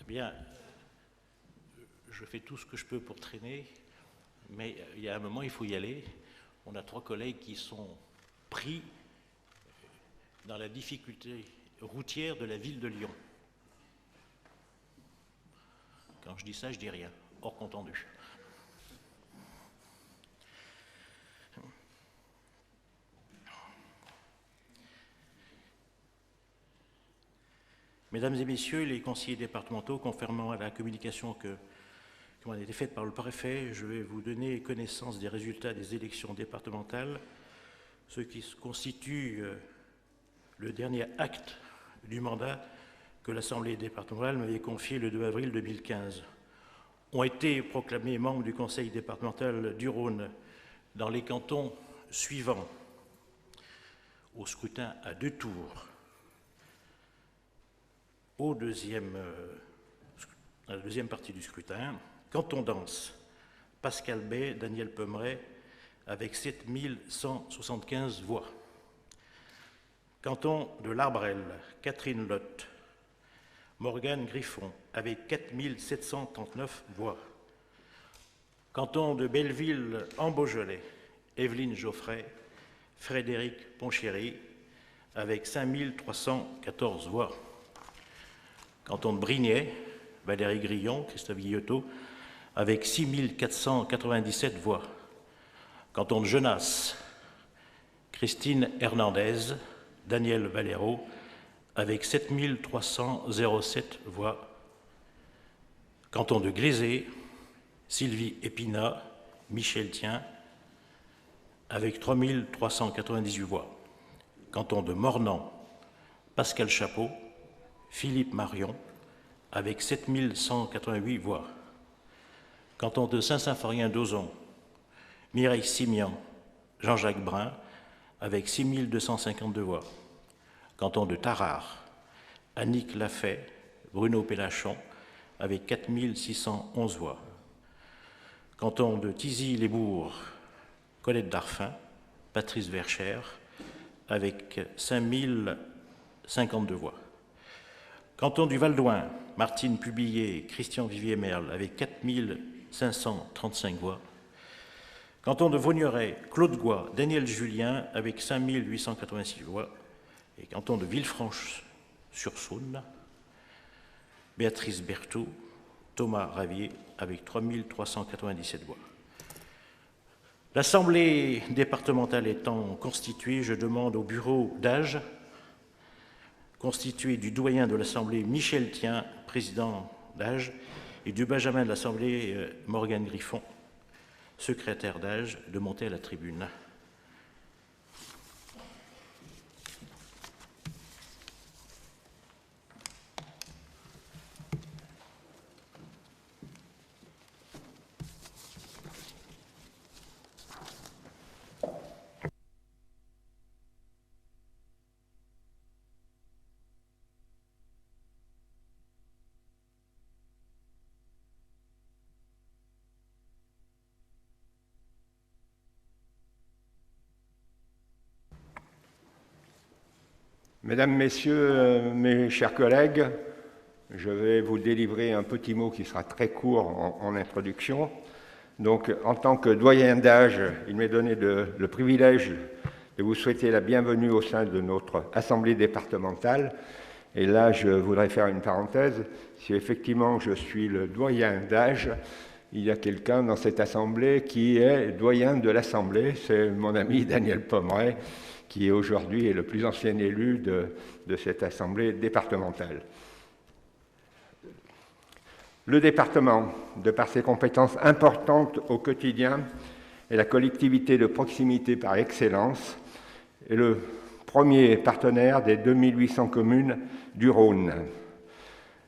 Bien, je fais tout ce que je peux pour traîner, mais il y a un moment, il faut y aller. On a 3 collègues qui sont pris dans la difficulté routière de la ville de Lyon. Quand je dis ça, je dis rien, hors contendu. Mesdames et messieurs les conseillers départementaux, conformément à la communication qui m'a été faite par le préfet, je vais vous donner connaissance des résultats des élections départementales, ce qui constitue le dernier acte du mandat que l'Assemblée départementale m'avait confié le 2 avril 2015. Ont été proclamés membres du Conseil départemental du Rhône dans les cantons suivants, au scrutin à 2 tours. À la deuxième partie du scrutin, canton d'Ans, Pascal Bay, Daniel Pommeret, avec 7175 voix. Canton de l'Arbrel, Catherine Lotte, Morgane Griffon, avec 4739 voix. Canton de Belleville en Beaujolais, Evelyne Geoffrey, Frédéric Ponchéry, avec 5314 voix. Canton de Brignais, Valérie Grillon, Christophe Guillotot, avec 6497 voix. Canton de Genasse, Christine Hernandez, Daniel Valero, avec 7307 voix. Canton de Glazé, Sylvie Épinat, Michel Thien, avec 3398 voix. Canton de Mornan, Pascal Chapeau, Philippe Marion, avec 7188 voix. Canton de Saint-Symphorien-d'Ozon, Mireille Simian, Jean-Jacques Brun, avec 6252 voix. Canton de Tarare, Annick Lafay, Bruno Pélachon, avec 4611 voix. Canton de Thizy-les-Bourgs, Colette Darfin, Patrice Verchère, avec 5052 voix. Canton du Val-d'Oing, Martine Publier, Christian Vivier-Merle, avec 4535 voix. Canton de Vaugneray, Claude Goy, Daniel Julien, avec 5886 voix. Et canton de Villefranche-sur-Saône, Béatrice Berthoud, Thomas Ravier, avec 3397 voix. L'Assemblée départementale étant constituée, je demande au bureau d'âge, constitué du doyen de l'Assemblée Michel Thien, président d'âge, et du benjamin de l'Assemblée Morgane Griffon, secrétaire d'âge, de monter à la tribune. Mesdames, Messieurs, mes chers collègues, je vais vous délivrer un petit mot qui sera très court en introduction. Donc, en tant que doyen d'âge, il m'est donné le privilège de vous souhaiter la bienvenue au sein de notre Assemblée départementale. Et là, je voudrais faire une parenthèse. Si effectivement je suis le doyen d'âge, il y a quelqu'un dans cette Assemblée qui est doyen de l'Assemblée, c'est mon ami Daniel Pommeret, qui aujourd'hui est le plus ancien élu de cette Assemblée départementale. Le département, de par ses compétences importantes au quotidien, est la collectivité de proximité par excellence et le premier partenaire des 2800 communes du Rhône.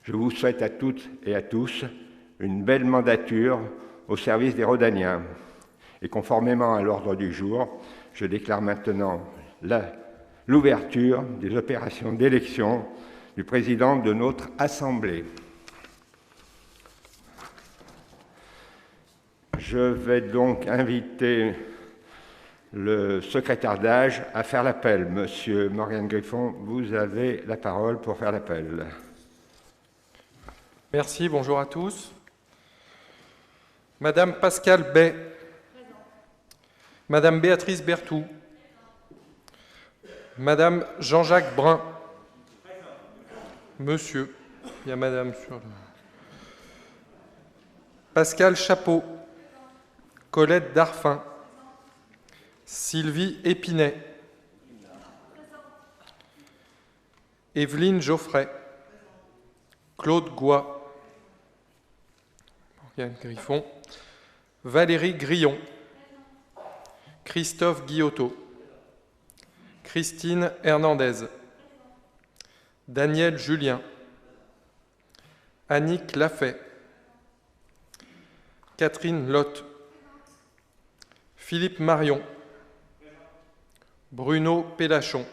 Je vous souhaite à toutes et à tous une belle mandature au service des Rhodaniens. Et conformément à l'ordre du jour, je déclare maintenant l'ouverture des opérations d'élection du président de notre Assemblée. Je vais donc inviter le secrétaire d'âge à faire l'appel. Monsieur Morgane Griffon, vous avez la parole pour faire l'appel. Merci, bonjour à tous. Madame Pascale Bay. Madame Béatrice Berthoud. Madame Jean-Jacques Brun. Monsieur. Il y a madame sur le... Pascal Chapeau. Colette Darfin. Sylvie Épinay. Evelyne Geoffrey. Claude Goy. Morgane Griffon. Valérie Grillon. Christophe Guillotot. Christine Hernandez. Daniel Julien. Annick Lafay. Catherine Lotte. Philippe Marion. Bruno Pélachon.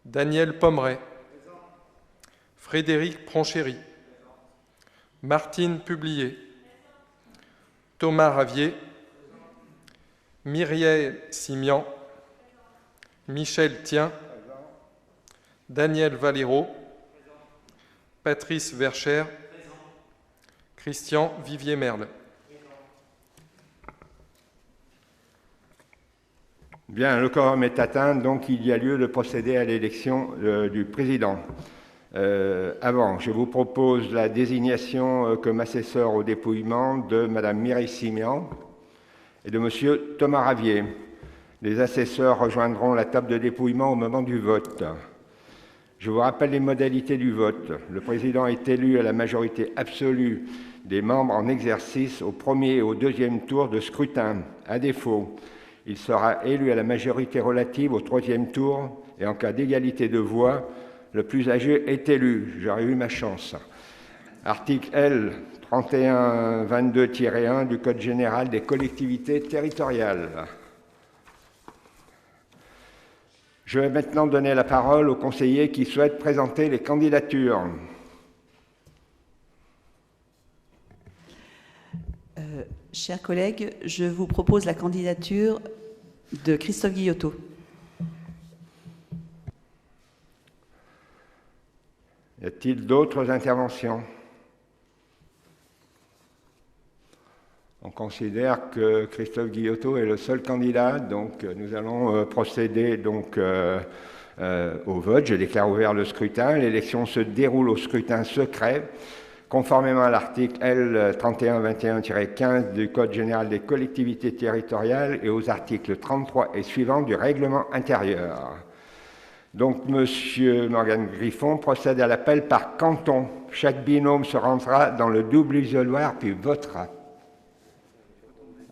Daniel Pommeret. Frédéric Pronchéry. Martine Publier. Thomas Ravier. Myriel Simian. Michel Thien. Daniel Valero. Patrice Verchère. Christian Vivier-Merle. Bien, le quorum est atteint, donc il y a lieu de procéder à l'élection du président. Avant, je vous propose la désignation comme assesseur au dépouillement de Mme Mireille Simian et de M. Thomas Ravier. Les assesseurs rejoindront la table de dépouillement au moment du vote. Je vous rappelle les modalités du vote. Le président est élu à la majorité absolue des membres en exercice au premier et au deuxième tour de scrutin. À défaut, il sera élu à la majorité relative au troisième tour et en cas d'égalité de voix, le plus âgé est élu. J'aurais eu ma chance. Article L. 3122-1 du Code général des collectivités territoriales. Je vais maintenant donner la parole aux conseillers qui souhaitent présenter les candidatures. Chers collègues, je vous propose la candidature de Christophe Guillotot. Y a-t-il d'autres interventions? On considère que Christophe Guillotot est le seul candidat, donc nous allons procéder donc, au vote. Je déclare ouvert le scrutin. L'élection se déroule au scrutin secret, conformément à l'article L. 3121-15 du Code général des collectivités territoriales et aux articles 33 et suivants du règlement intérieur. Donc, M. Morgane Griffon procède à l'appel par canton. Chaque binôme se rendra dans le double isoloir puis votera.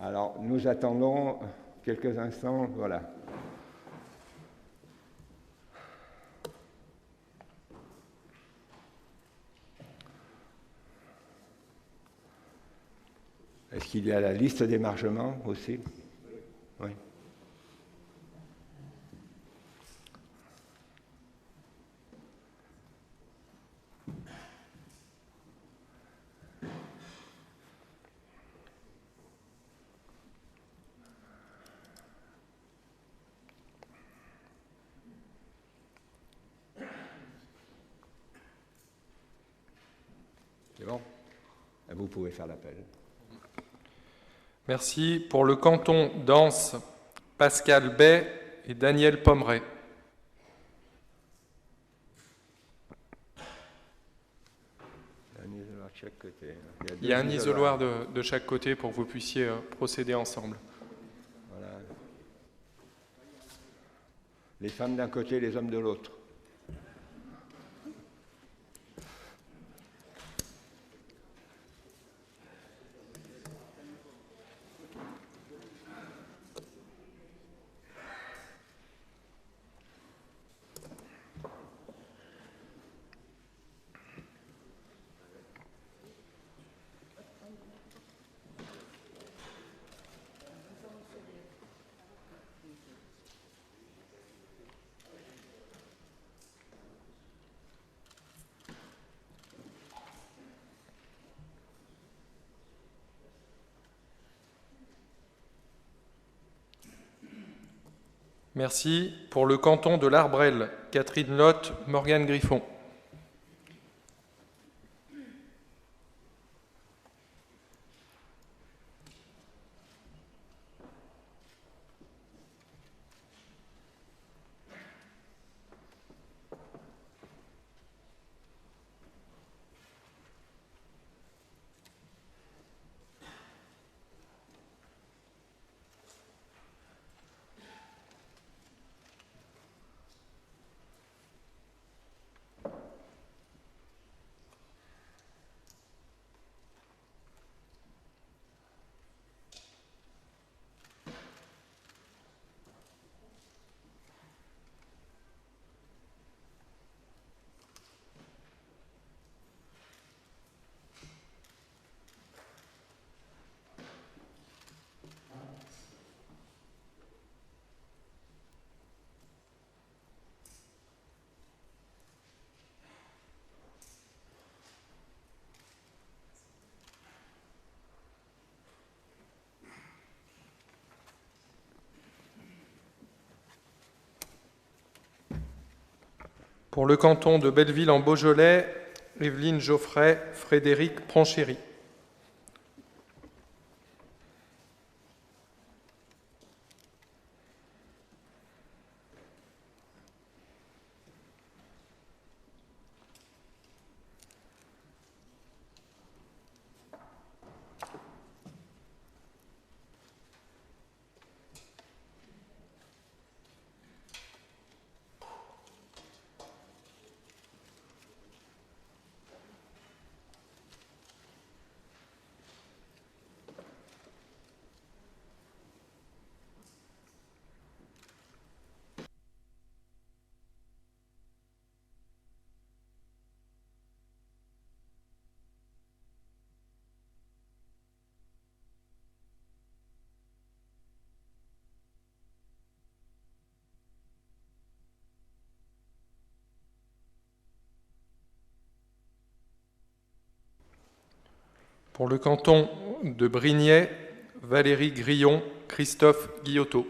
Alors, nous attendons quelques instants, voilà. Est-ce qu'il y a la liste d'émargement aussi? Oui. C'est bon? Vous pouvez faire l'appel. Merci. Pour le canton d'Ans, Pascal Bay et Daniel Pommeret. Il y a un isoloir de chaque côté pour que vous puissiez procéder ensemble. Voilà. Les femmes d'un côté, les hommes de l'autre. Merci. Pour le canton de l'Arbrel, Catherine Lotte, Morgane Griffon. Pour le canton de Belleville en Beaujolais, Evelyne Geoffrey, Frédéric Pranchéry. Pour le canton de Brignais, Valérie Grillon, Christophe Guillotot.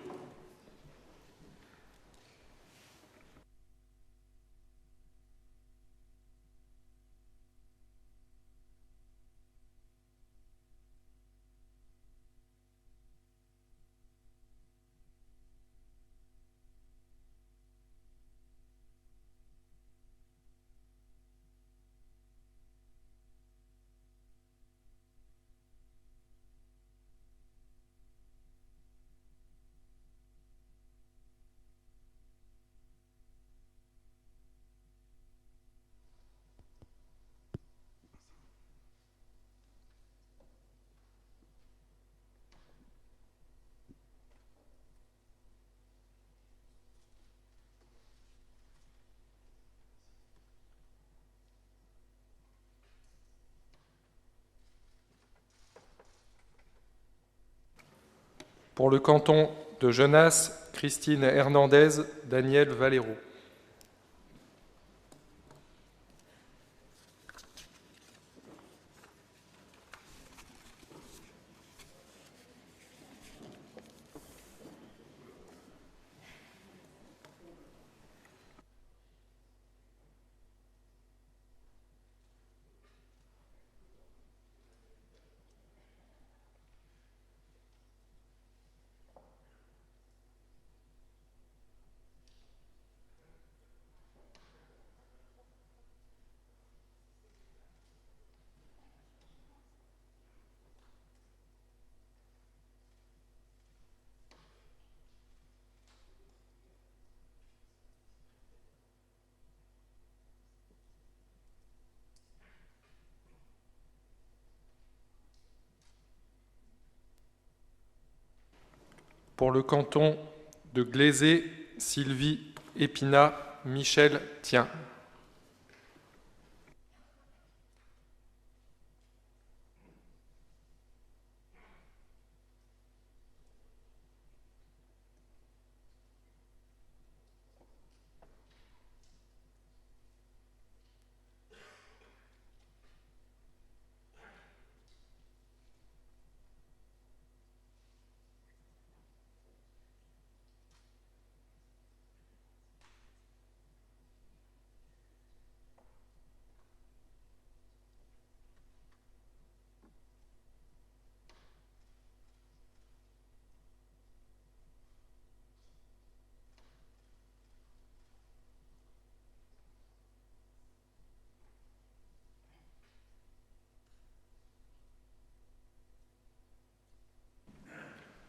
Pour le canton de Genasse, Christine Hernandez, Daniel Valero. Pour le canton de Glazé, Sylvie Épinat, Michel Tien.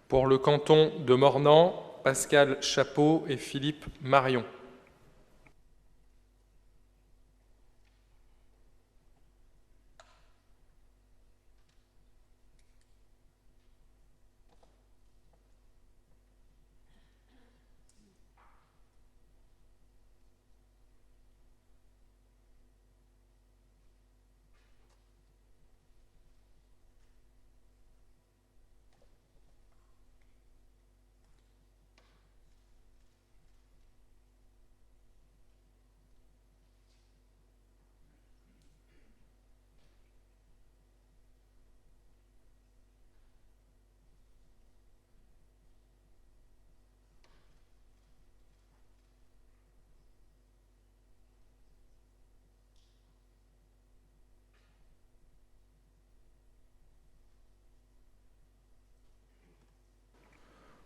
Pour le canton de Mornan, Pascal Chapeau et Philippe Marion.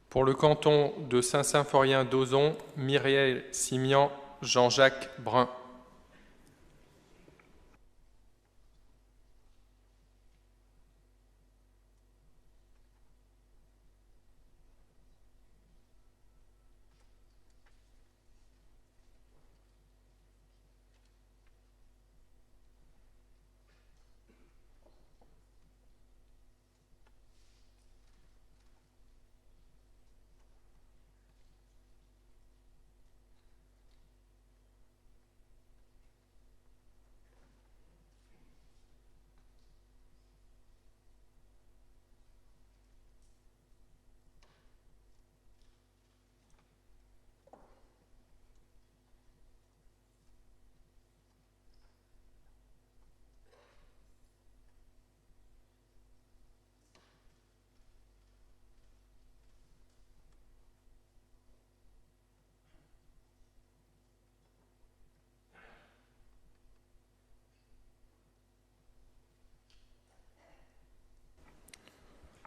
Pour le canton de Saint-Symphorien-d'Ozon, Myriel Simian, Jean-Jacques Brun.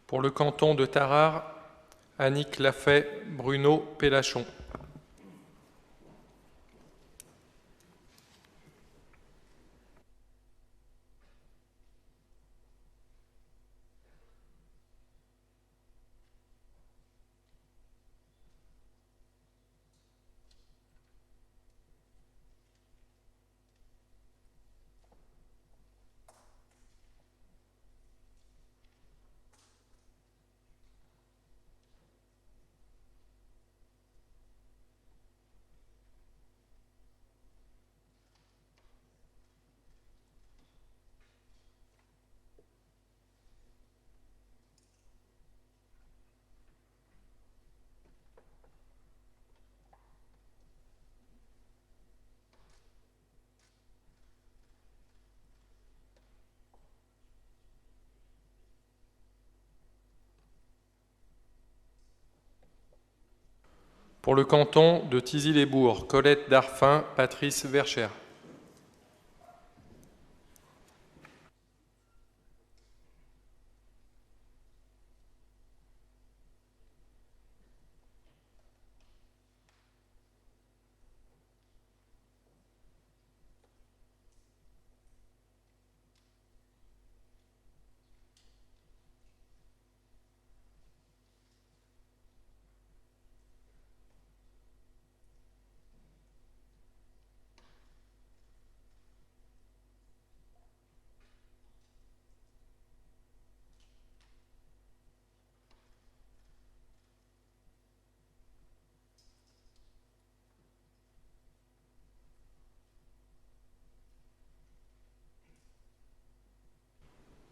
Pour le canton de Tarare, Annick Lafay, Bruno Pélachon. Pour le canton de Thizy-les-Bourgs, Colette Darfin, Patrice Verchères.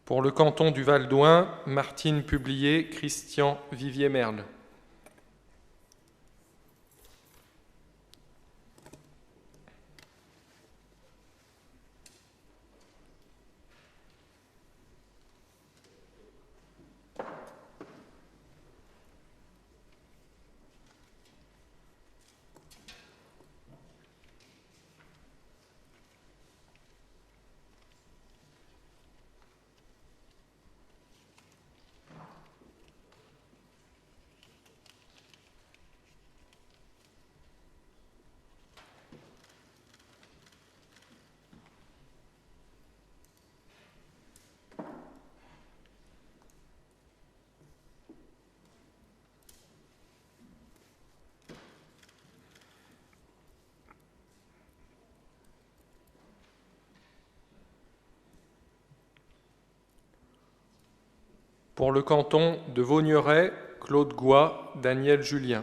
Pour le canton du Val-d'Oing, Martine Publier, Christian Vivier-Merle. Pour le canton de Vaugneray, Claude Goy, Daniel Julien.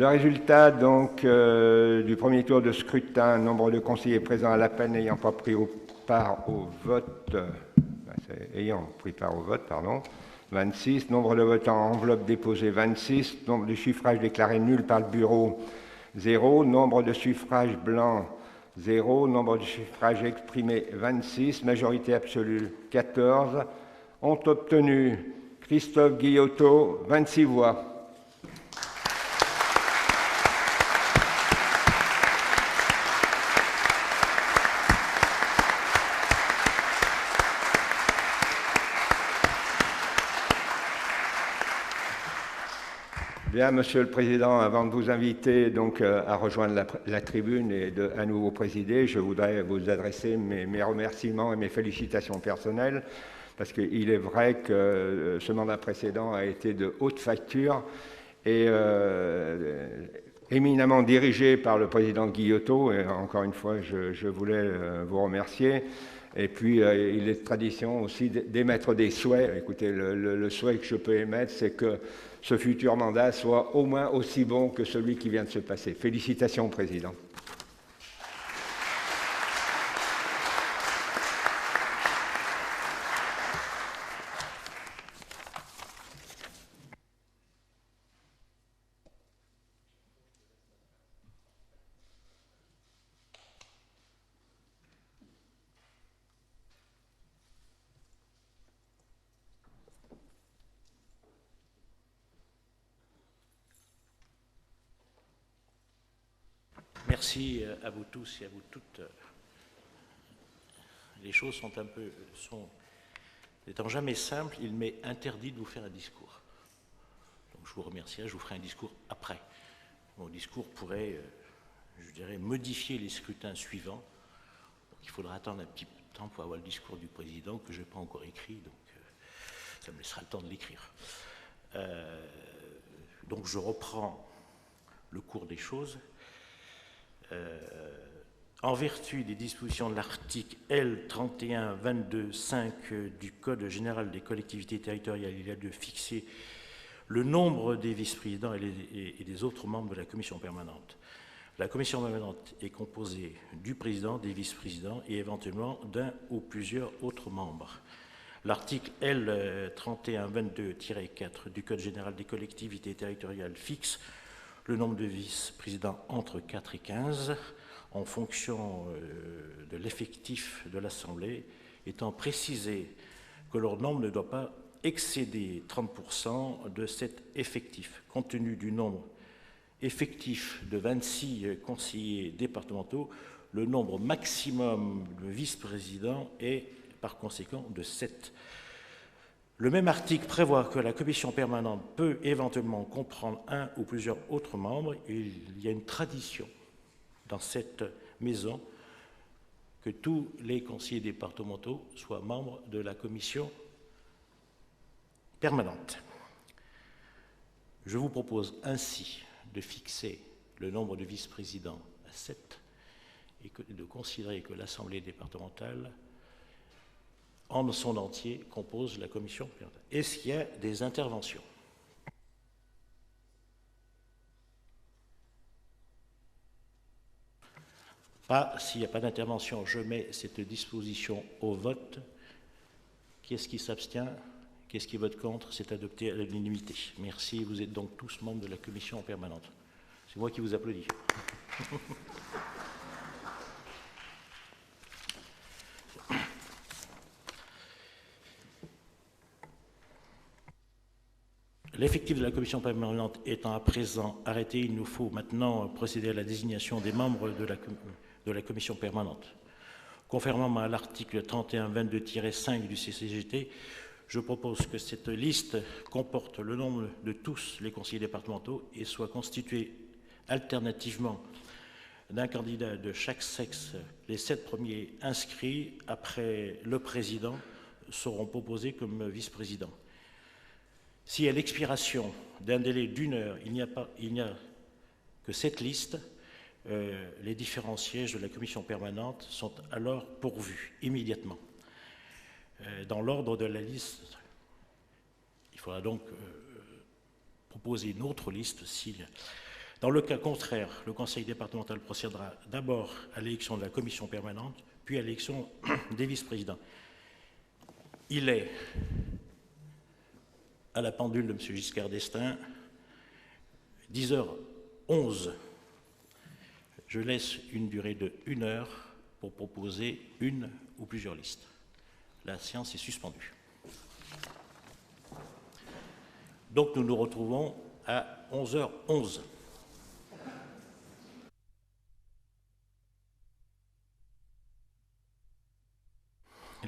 Le résultat donc du premier tour de scrutin, nombre de conseillers présents à l'appel n'ayant pas pris part au vote, ayant pris part au vote, pardon, 26, nombre de votants en enveloppe déposée 26, nombre de suffrages déclarés nuls par le bureau 0, nombre de suffrages blancs 0, nombre de suffrages exprimés 26, majorité absolue 14, ont obtenu Christophe Guillotot 26 voix. Bien, Monsieur le Président, avant de vous inviter donc à rejoindre la tribune et à nouveau présider, je voudrais vous adresser mes remerciements et mes félicitations personnelles, parce qu'il est vrai que ce mandat précédent a été de haute facture et éminemment dirigé par le président Guillotot, et encore une fois, je voulais vous remercier. Et puis, il est de tradition aussi d'émettre des souhaits. Écoutez, le souhait que je peux émettre, c'est que ce futur mandat soit au moins aussi bon que celui qui vient de se passer. Félicitations, Président. Merci à vous tous et à vous toutes. Les choses sont n'étant jamais simples, il m'est interdit de vous faire un discours. Donc je vous remercie, je vous ferai un discours après. Mon discours pourrait, je dirais, modifier les scrutins suivants. Donc il faudra attendre un petit peu de temps pour avoir le discours du président que je n'ai pas encore écrit, donc ça me laissera le temps de l'écrire. Donc je reprends le cours des choses. En vertu des dispositions de l'article L3122.5 du Code général des collectivités territoriales, il y a de fixer le nombre des vice-présidents et des autres membres de la commission permanente. La commission permanente est composée du président, des vice-présidents et éventuellement d'un ou plusieurs autres membres. L'article L3122-4 du Code général des collectivités territoriales fixe le nombre de vice-présidents entre 4 et 15, en fonction de l'effectif de l'Assemblée, étant précisé que leur nombre ne doit pas excéder 30% de cet effectif. Compte tenu du nombre effectif de 26 conseillers départementaux, le nombre maximum de vice-présidents est par conséquent de 7. Le même article prévoit que la commission permanente peut éventuellement comprendre un ou plusieurs autres membres. Il y a une tradition dans cette maison que tous les conseillers départementaux soient membres de la commission permanente. Je vous propose ainsi de fixer le nombre de vice-présidents à 7 et de considérer que l'Assemblée départementale en son entier compose la commission permanente. Est-ce qu'il y a des interventions? Pas. S'il n'y a pas d'intervention, je mets cette disposition au vote. Qui est-ce qui s'abstient? Qu'est-ce qui vote contre? C'est adopté à l'unanimité. Merci. Vous êtes donc tous membres de la commission permanente. C'est moi qui vous applaudis. L'effectif de la commission permanente étant à présent arrêté, il nous faut maintenant procéder à la désignation des membres de la commission permanente. Conformément à l'article 3122-5 du CCGT, je propose que cette liste comporte le nombre de tous les conseillers départementaux et soit constituée alternativement d'un candidat de chaque sexe. Les 7 premiers inscrits après le président seront proposés comme vice-président. Si à l'expiration d'un délai d'1 heure, il n'y a que cette liste, les différents sièges de la commission permanente sont alors pourvus immédiatement. Dans l'ordre de la liste, il faudra donc proposer une autre liste si Dans le cas contraire, le conseil départemental procédera d'abord à l'élection de la commission permanente, puis à l'élection des vice-présidents. Il est, à la pendule de M. Giscard d'Estaing, 10h11. Je laisse une durée de 1 heure pour proposer une ou plusieurs listes. La séance est suspendue. Donc nous nous retrouvons à 11h11.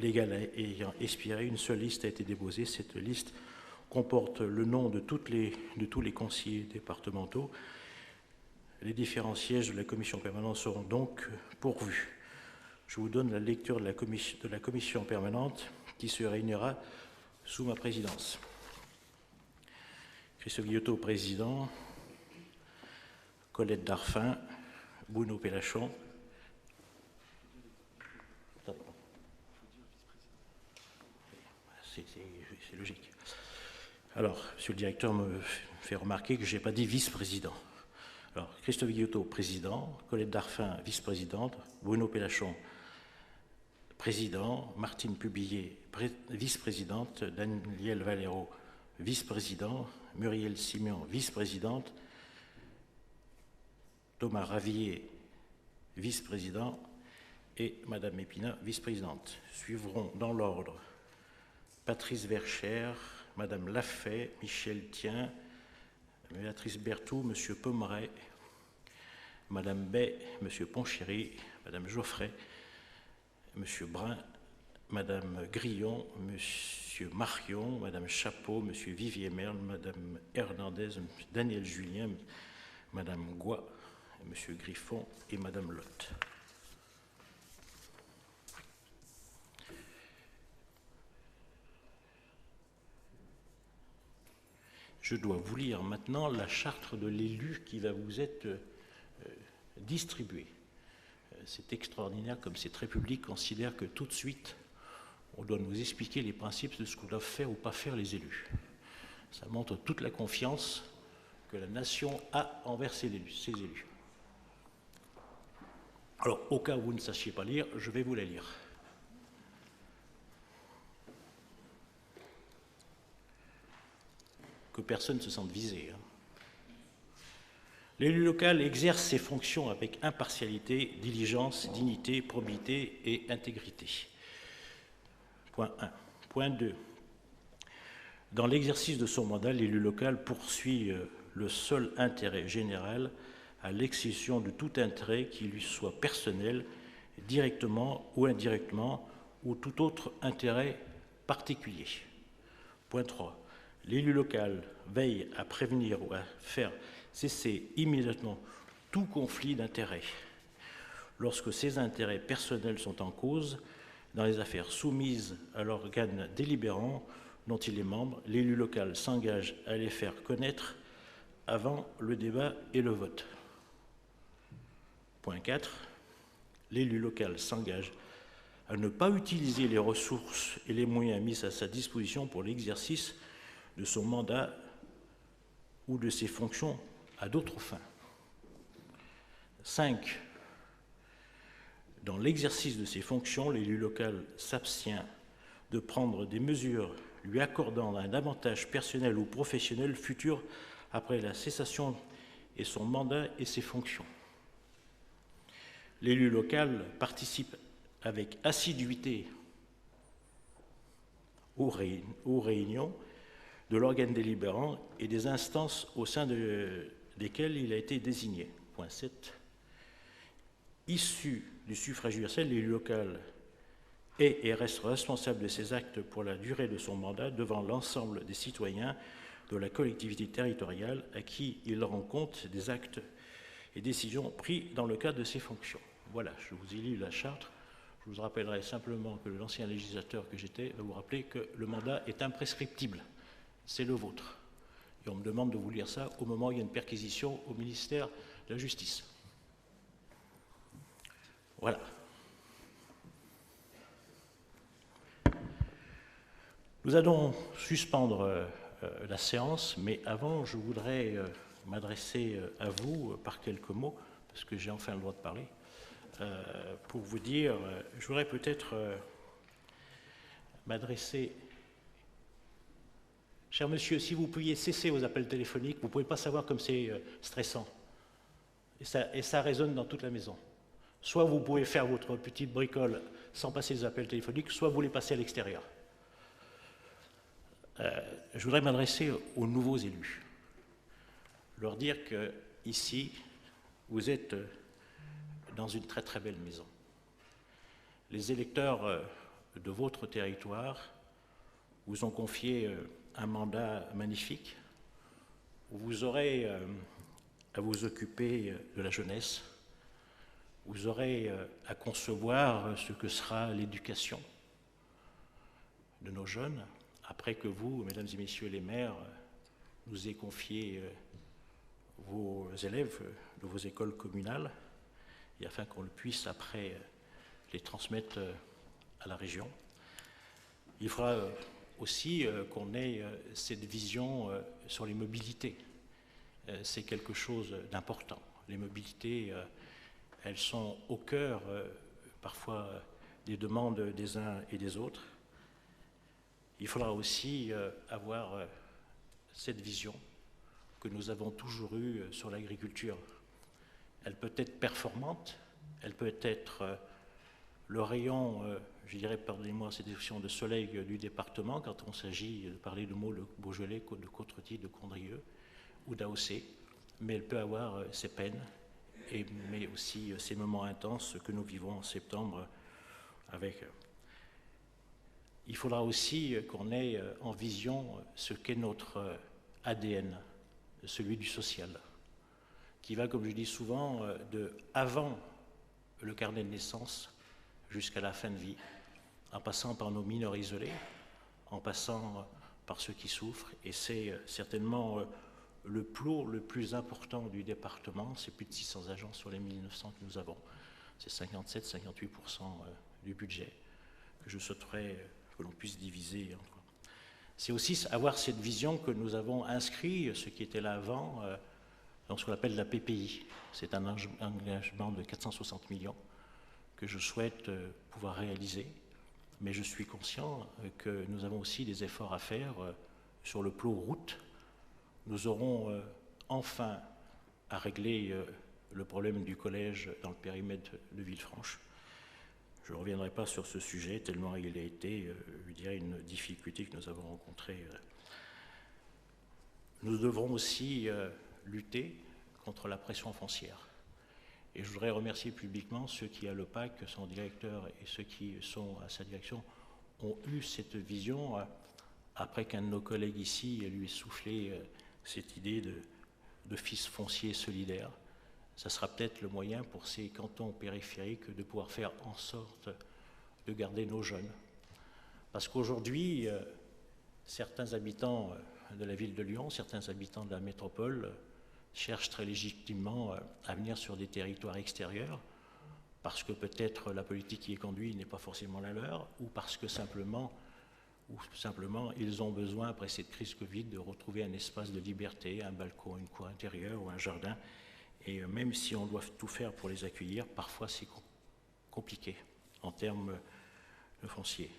Légal ayant expiré, une seule liste a été déposée. Cette liste comporte le nom de tous les conseillers départementaux. Les différents sièges de la commission permanente seront donc pourvus. Je vous donne la lecture de la commission permanente qui se réunira sous ma présidence. Christophe Guillotot, président. Colette Darphin, Bruno Pélachon. C'est logique. Alors, monsieur le directeur me fait remarquer que je n'ai pas dit vice-président. Alors, Christophe Guillotot, président. Colette Darphin, vice-présidente. Bruno Pélachon, président. Martine Pubillet, vice-présidente. Daniel Valero, vice-président. Muriel Simeon, vice-présidente. Thomas Ravier, vice-président. Et Madame Épinat, vice-présidente. Suivront dans l'ordre Patrice Verchères, Madame Lafay, Michel Thien, Béatrice Berthoud, Monsieur Pommeret, Madame Bay, Monsieur Ponchéry, Madame Geoffrey, Monsieur Brun, Madame Grillon, Monsieur Marion, Madame Chapeau, Monsieur Vivier Merle, Madame Hernandez, Daniel Julien, Madame Goy, Monsieur Griffon et Madame Lotte. Je dois vous lire maintenant la charte de l'élu qui va vous être distribuée. C'est extraordinaire comme cette République considère que tout de suite, on doit nous expliquer les principes de ce que doivent faire ou pas faire les élus. Ça montre toute la confiance que la nation a envers ses élus. Alors, au cas où vous ne sachiez pas lire, je vais vous la lire. Que personne ne se sente visé. L'élu local exerce ses fonctions avec impartialité, diligence, dignité, probité et intégrité. Point 1. Point 2. Dans l'exercice de son mandat, l'élu local poursuit le seul intérêt général à l'exception de tout intérêt qui lui soit personnel, directement ou indirectement, ou tout autre intérêt particulier. Point 3. L'élu local veille à prévenir ou à faire cesser immédiatement tout conflit d'intérêts. Lorsque ces intérêts personnels sont en cause, dans les affaires soumises à l'organe délibérant dont il est membre, l'élu local s'engage à les faire connaître avant le débat et le vote. Point 4. L'élu local s'engage à ne pas utiliser les ressources et les moyens mis à sa disposition pour l'exercice de son mandat ou de ses fonctions à d'autres fins. 5. Dans l'exercice de ses fonctions, l'élu local s'abstient de prendre des mesures lui accordant un avantage personnel ou professionnel futur après la cessation de son mandat et ses fonctions. L'élu local participe avec assiduité aux réunions de l'organe délibérant et des instances au sein desquelles il a été désigné. Point 7. Issu du suffrage universel, l'élu local est et reste responsable de ses actes pour la durée de son mandat devant l'ensemble des citoyens de la collectivité territoriale à qui il rend compte des actes et décisions pris dans le cadre de ses fonctions. Voilà, je vous ai lu la charte. Je vous rappellerai simplement que l'ancien législateur que j'étais va vous rappeler que le mandat est imprescriptible. C'est le vôtre. Et on me demande de vous lire ça au moment où il y a une perquisition au ministère de la Justice. Voilà. Nous allons suspendre la séance, mais avant, je voudrais m'adresser à vous par quelques mots, parce que j'ai enfin le droit de parler, pour vous dire, je voudrais peut-être m'adresser... Cher monsieur, si vous pouviez cesser vos appels téléphoniques, vous ne pouvez pas savoir comme c'est stressant. Et ça résonne dans toute la maison. Soit vous pouvez faire votre petite bricole sans passer les appels téléphoniques, soit vous les passez à l'extérieur. Je voudrais m'adresser aux nouveaux élus, leur dire que ici, vous êtes dans une très très belle maison. Les électeurs de votre territoire vous ont confié un mandat magnifique où vous aurez à vous occuper de la jeunesse, vous aurez à concevoir ce que sera l'éducation de nos jeunes, après que vous, mesdames et messieurs les maires, nous ayez confié vos élèves de vos écoles communales, et afin qu'on puisse après les transmettre à la région. Il faudra aussi qu'on ait cette vision sur les mobilités. C'est quelque chose d'important. Les mobilités, elles sont au cœur parfois des demandes des uns et des autres. Il faudra aussi avoir cette vision que nous avons toujours eue sur l'agriculture. Elle peut être performante, elle peut être le rayon, je dirais, pardonnez-moi cette expression, de soleil du département quand il s'agit de parler de mots de Beaujolais, de Côte-Rôtie, de Condrieu ou d'AOC, mais elle peut avoir ses peines, mais aussi ces moments intenses que nous vivons en septembre avec. Il faudra aussi qu'on ait en vision ce qu'est notre ADN, celui du social, qui va, comme je dis souvent, de avant le carnet de naissance jusqu'à la fin de vie, en passant par nos mineurs isolés, en passant par ceux qui souffrent, et c'est certainement le plot le plus important du département. C'est plus de 600 agents sur les 1900 que nous avons. C'est 57-58% du budget que je souhaiterais que l'on puisse diviser. C'est aussi avoir cette vision que nous avons inscrit, ce qui était là avant, dans ce qu'on appelle la PPI. C'est un engagement de 460 millions que je souhaite pouvoir réaliser, mais je suis conscient que nous avons aussi des efforts à faire sur le plan route. Nous aurons enfin à régler le problème du collège dans le périmètre de Villefranche. Je ne reviendrai pas sur ce sujet, tellement il a été, je dirais, une difficulté que nous avons rencontrée. Nous devrons aussi lutter contre la pression foncière. Et je voudrais remercier publiquement ceux qui, à l'OPAC, son directeur et ceux qui sont à sa direction, ont eu cette vision après qu'un de nos collègues ici lui ait soufflé cette idée d'office foncier solidaire. Ça sera peut-être le moyen pour ces cantons périphériques de pouvoir faire en sorte de garder nos jeunes. Parce qu'aujourd'hui, certains habitants de la ville de Lyon, certains habitants de la métropole cherchent très légitimement à venir sur des territoires extérieurs parce que peut-être la politique qui est conduite n'est pas forcément la leur, ou parce que simplement ils ont besoin, après cette crise Covid, de retrouver un espace de liberté, un balcon, une cour intérieure ou un jardin. Et même si on doit tout faire pour les accueillir, parfois c'est compliqué en termes de foncier.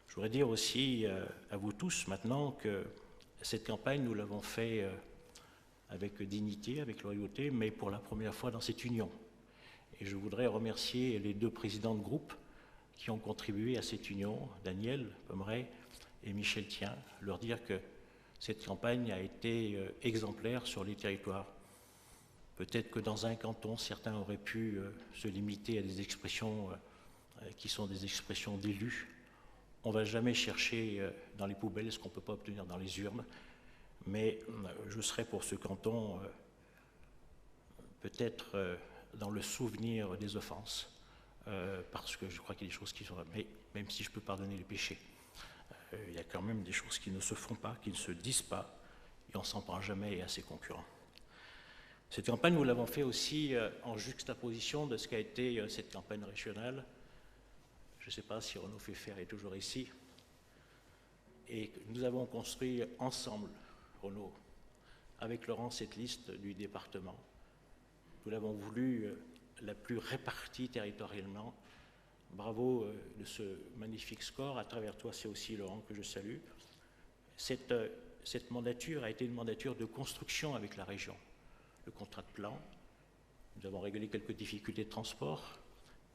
Je voudrais dire aussi à vous tous maintenant que cette campagne, nous l'avons fait avec dignité, avec loyauté, mais pour la première fois dans cette union. Et je voudrais remercier les deux présidents de groupe qui ont contribué à cette union, Daniel Pomeray et Michel Tien, leur dire que cette campagne a été exemplaire sur les territoires. Peut-être que dans un canton, certains auraient pu se limiter à des expressions qui sont des expressions d'élus. On ne va jamais chercher dans les poubelles ce qu'on ne peut pas obtenir dans les urnes, mais je serai pour ce canton peut-être dans le souvenir des offenses, parce que je crois qu'il y a des choses qui sont... Mais même si je peux pardonner les péchés, il y a quand même des choses qui ne se font pas, qui ne se disent pas, et on ne s'en prend jamais à ses concurrents. Cette campagne, nous l'avons fait aussi en juxtaposition de ce qu'a été cette campagne régionale. Je ne sais pas si Renaud Pfeffer est toujours ici. Et nous avons construit ensemble, Renaud, avec Laurent cette liste du département. Nous l'avons voulu la plus répartie territorialement. Bravo de ce magnifique score. À travers toi, c'est aussi Laurent que je salue. Cette mandature a été une mandature de construction avec la région. Le contrat de plan, nous avons réglé quelques difficultés de transport,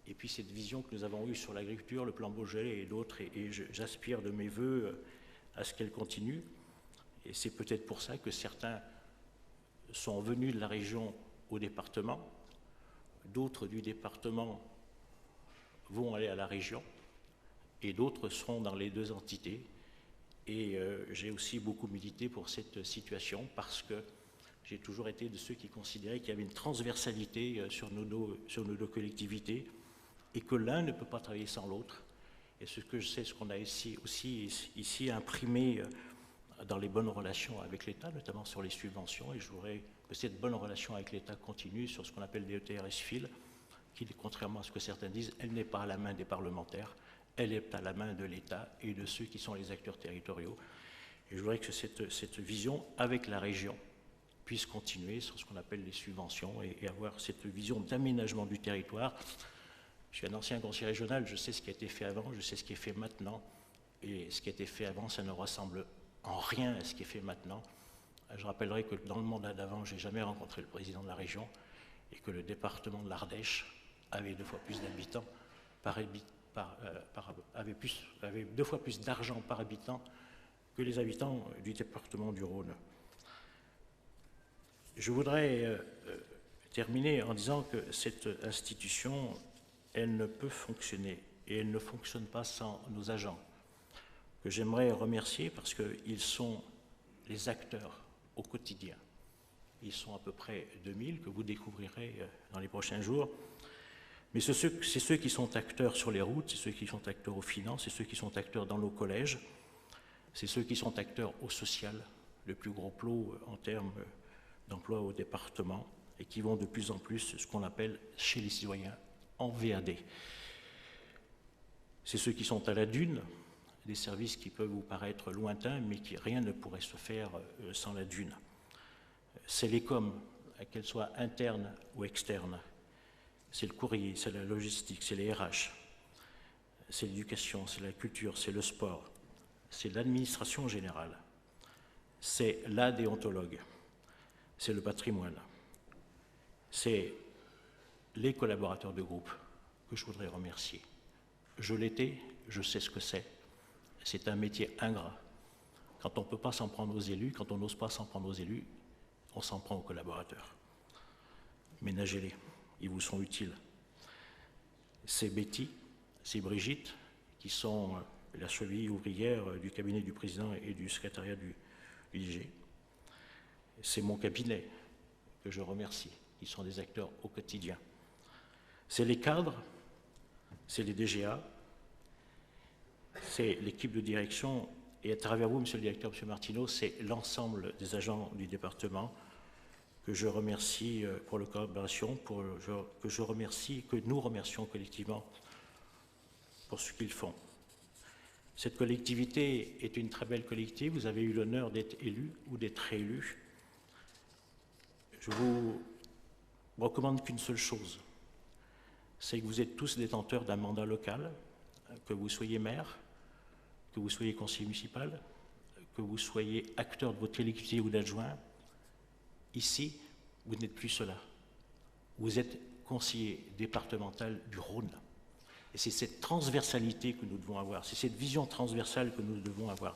et puis cette vision que nous avons eue sur l'agriculture, le plan Beaujolais et d'autres, et j'aspire de mes voeux à ce qu'elle continue. Et c'est peut-être pour ça que certains sont venus de la région au département, d'autres du département vont aller à la région, et d'autres seront dans les deux entités. Et j'ai aussi beaucoup milité pour cette situation parce que j'ai toujours été de ceux qui considéraient qu'il y avait une transversalité sur nos deux collectivités et que l'un ne peut pas travailler sans l'autre. Et ce que je sais, ce qu'on a ici imprimé dans les bonnes relations avec l'État, notamment sur les subventions, et je voudrais que cette bonne relation avec l'État continue sur ce qu'on appelle des ETRS-FIL, qui, contrairement à ce que certains disent, elle n'est pas à la main des parlementaires, elle est à la main de l'État et de ceux qui sont les acteurs territoriaux. Et je voudrais que cette vision avec la région puisse continuer sur ce qu'on appelle les subventions et avoir cette vision d'aménagement du territoire. Je suis un ancien conseiller régional, je sais ce qui a été fait avant, je sais ce qui est fait maintenant, et ce qui a été fait avant, ça ne ressemble en rien à ce qui est fait maintenant. Je rappellerai que dans le mandat d'avant, je n'ai jamais rencontré le président de la région et que le département de l'Ardèche avait 2 fois plus d'habitants avait 2 fois plus d'argent par habitant que les habitants du département du Rhône. Je voudrais terminer en disant que cette institution, elle ne peut fonctionner et elle ne fonctionne pas sans nos agents, que j'aimerais remercier parce qu'ils sont les acteurs au quotidien. Ils sont à peu près 2000 que vous découvrirez dans les prochains jours. Mais c'est ceux qui sont acteurs sur les routes, c'est ceux qui sont acteurs aux finances, c'est ceux qui sont acteurs dans nos collèges, c'est ceux qui sont acteurs au social, le plus gros plot en termes d'emploi au département, et qui vont de plus en plus, ce qu'on appelle chez les citoyens, en VAD. C'est ceux qui sont à la dune, des services qui peuvent vous paraître lointains, mais qui rien ne pourrait se faire sans la dune. C'est les coms, qu'elles soient internes ou externes. C'est le courrier, c'est la logistique, c'est les RH, c'est l'éducation, c'est la culture, c'est le sport, c'est l'administration générale, c'est la déontologue, c'est le patrimoine, c'est les collaborateurs de groupe que je voudrais remercier. Je l'étais, je sais ce que c'est un métier ingrat. Quand on ne peut pas s'en prendre aux élus, quand on n'ose pas s'en prendre aux élus, on s'en prend aux collaborateurs. Ménagez-les. Ils vous sont utiles. C'est Betty, c'est Brigitte, qui sont la cheville ouvrière du cabinet du président et du secrétariat du IG. C'est mon cabinet que je remercie, qui sont des acteurs au quotidien. C'est les cadres, c'est les DGA, c'est l'équipe de direction, et à travers vous, monsieur le directeur, monsieur Martineau, c'est l'ensemble des agents du département que je remercie pour la collaboration, que nous remercions collectivement pour ce qu'ils font. Cette collectivité est une très belle collectivité. Vous avez eu l'honneur d'être élu ou d'être réélu. Je vous recommande qu'une seule chose, c'est que vous êtes tous détenteurs d'un mandat local, que vous soyez maire, que vous soyez conseiller municipal, que vous soyez acteur de votre collectivité ou d'adjoint. Ici, vous n'êtes plus cela. Vous êtes conseiller départemental du Rhône. Et c'est cette transversalité que nous devons avoir, c'est cette vision transversale que nous devons avoir.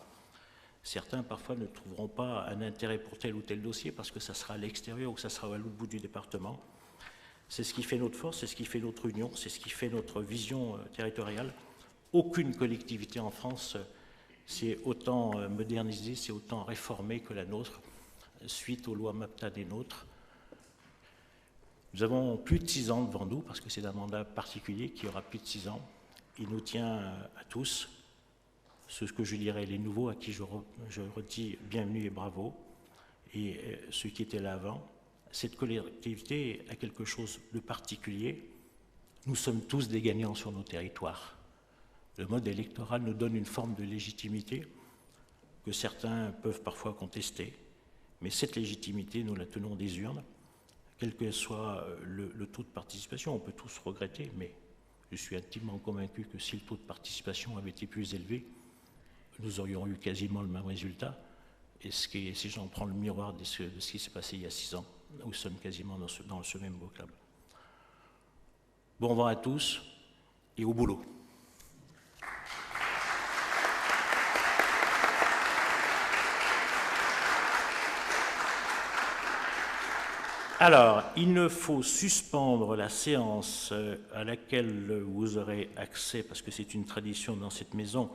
Certains, parfois, ne trouveront pas un intérêt pour tel ou tel dossier parce que ça sera à l'extérieur ou ça sera à l'autre bout du département. C'est ce qui fait notre force, c'est ce qui fait notre union, c'est ce qui fait notre vision territoriale. Aucune collectivité en France s'est autant modernisée, s'est autant réformée que la nôtre, suite aux lois MAPTA des nôtres. Nous avons plus de 6 ans devant nous, parce que c'est un mandat particulier qui aura plus de 6 ans. Il nous tient à tous, ce que je dirais les nouveaux, à qui je redis bienvenue et bravo, et ceux qui étaient là avant. Cette collectivité a quelque chose de particulier. Nous sommes tous des gagnants sur nos territoires. Le mode électoral nous donne une forme de légitimité que certains peuvent parfois contester, Mais cette légitimité, nous la tenons des urnes, quel que soit le taux de participation. On peut tous regretter, mais je suis intimement convaincu que si le taux de participation avait été plus élevé, nous aurions eu quasiment le même résultat. Et si j'en prends le miroir de ce qui s'est passé il y a 6 ans, nous sommes quasiment dans ce même vocable. Bon vent à tous et au boulot. Alors, il ne faut suspendre la séance à laquelle vous aurez accès, parce que c'est une tradition dans cette maison,